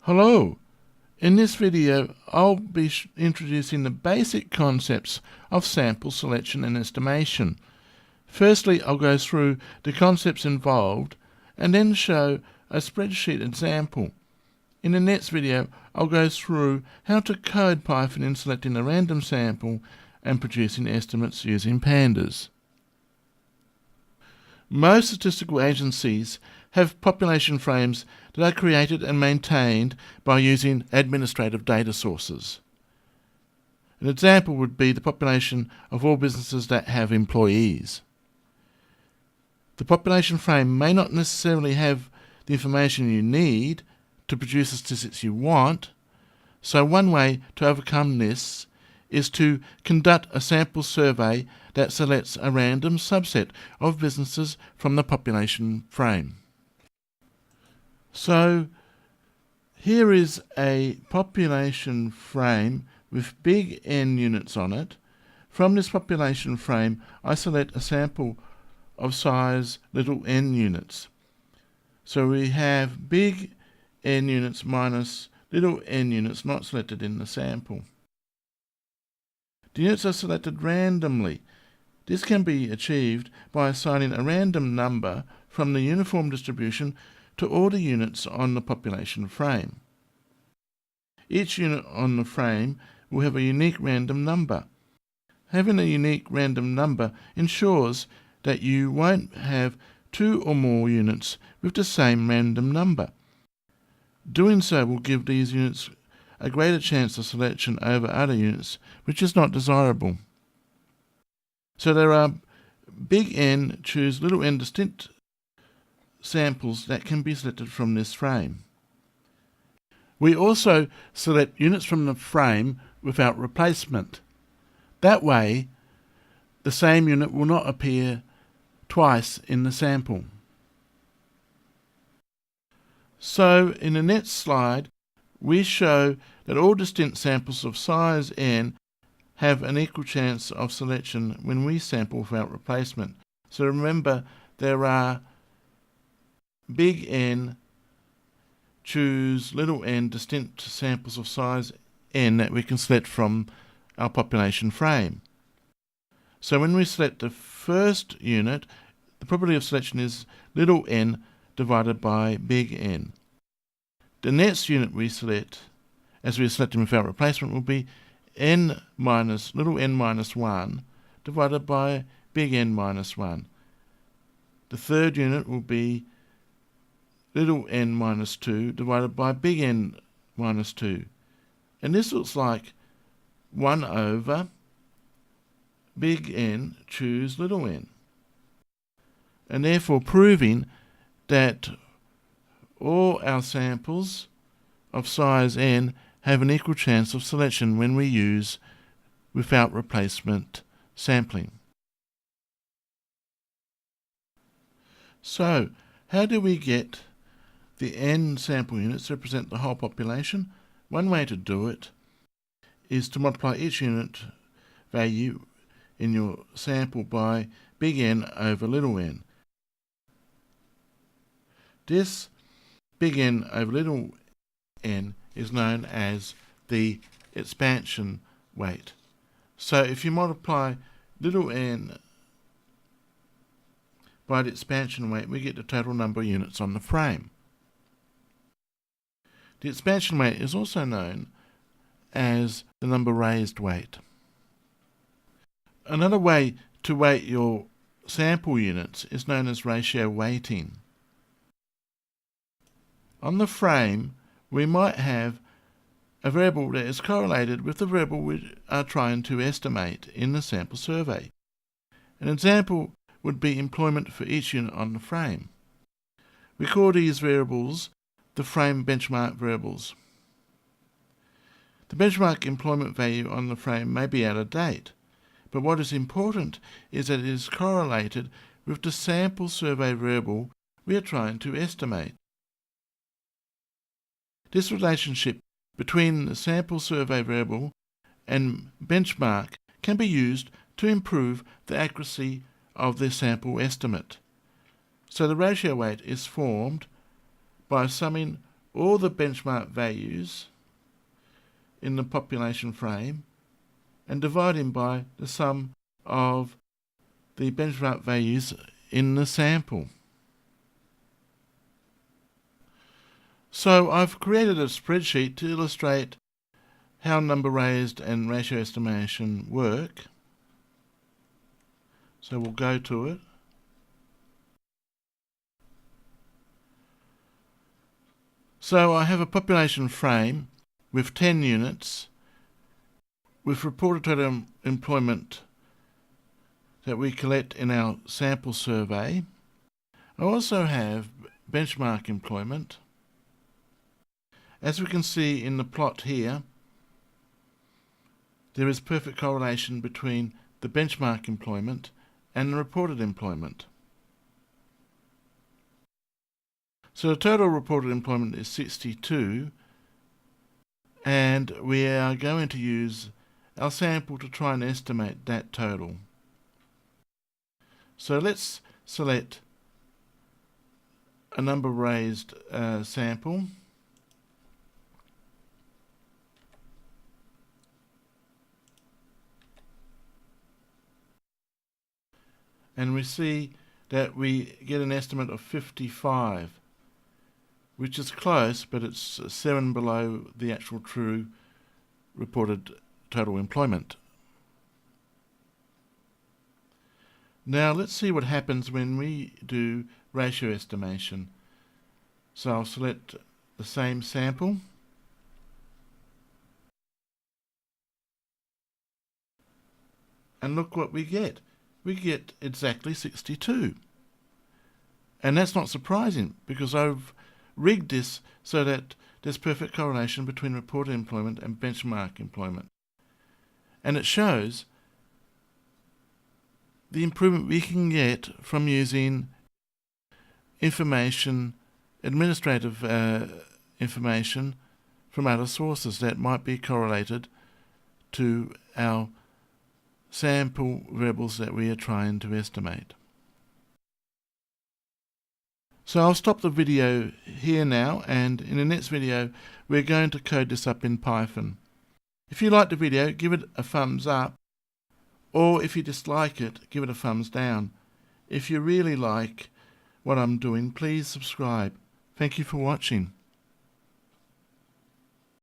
Hello! In this video I'll be introducing the basic concepts of sample selection and estimation. Firstly, I'll go through the concepts involved and then show a spreadsheet example. In the next video I'll go through how to code Python in selecting a random sample and producing estimates using pandas. Most statistical agencies have population frames that are created and maintained by using administrative data sources. An example would be the population of all businesses that have employees. The population frame may not necessarily have the information you need to produce the statistics you want, so one way to overcome this is to conduct a sample survey that selects a random subset of businesses from the population frame. So here is a population frame with big N units on it. From this population frame I select a sample of size little n units. So we have big N units minus little n units not selected in the sample. The units are selected randomly. This can be achieved by assigning a random number from the uniform distribution to all the units on the population frame. Each unit on the frame will have a unique random number. Having a unique random number ensures that you won't have two or more units with the same random number. Doing so will give these units a greater chance of selection over other units, which is not desirable. So there are big N choose little n distinct samples that can be selected from this frame. We also select units from the frame without replacement. That way, the same unit will not appear twice in the sample. So in the next slide, we show that all distinct samples of size n have an equal chance of selection when we sample without replacement. So remember, there are big N choose little n distinct samples of size n that we can select from our population frame. So when we select the first unit, the probability of selection is little n divided by big N. The next unit we select, as we are selecting without replacement, will be n minus little n minus 1 divided by big N minus 1. The third unit will be little n minus 2 divided by big N minus 2. And this looks like 1 over big N choose little n. And therefore proving that all our samples of size n have an equal chance of selection when we use without replacement sampling. So, how do we get the n sample units to represent the whole population? One way to do it is to multiply each unit value in your sample by big N over little n. This big N over little n is known as the expansion weight. So if you multiply little n by the expansion weight, we get the total number of units on the frame. The expansion weight is also known as the number raised weight. Another way to weight your sample units is known as ratio weighting. On the frame, we might have a variable that is correlated with the variable we are trying to estimate in the sample survey. An example would be employment for each unit on the frame. We call these variables the frame benchmark variables. The benchmark employment value on the frame may be out of date, but what is important is that it is correlated with the sample survey variable we are trying to estimate. This relationship between the sample survey variable and benchmark can be used to improve the accuracy of the sample estimate. So the ratio weight is formed by summing all the benchmark values in the population frame and dividing by the sum of the benchmark values in the sample. So I've created a spreadsheet to illustrate how number raised and ratio estimation work. So we'll go to it. So I have a population frame with 10 units with reported total employment that we collect in our sample survey. I also have benchmark employment. As we can see in the plot here, there is perfect correlation between the benchmark employment and the reported employment. So the total reported employment is 62, and we are going to use our sample to try and estimate that total. So let's select a number raised sample. And we see that we get an estimate of 55, which is close, but it's 7 below the actual true reported total employment. Now let's see what happens when we do ratio estimation. So I'll select the same sample. And look what we get. We get exactly 62. And that's not surprising because I've rigged this so that there's perfect correlation between reported employment and benchmark employment. And it shows the improvement we can get from using information, administrative information from other sources that might be correlated to our sample variables that we are trying to estimate. So I'll stop the video here now, and in the next video we're going to code this up in Python. If you like the video, give it a thumbs up, or if you dislike it, give it a thumbs down. If you really like what I'm doing, please subscribe. Thank you for watching.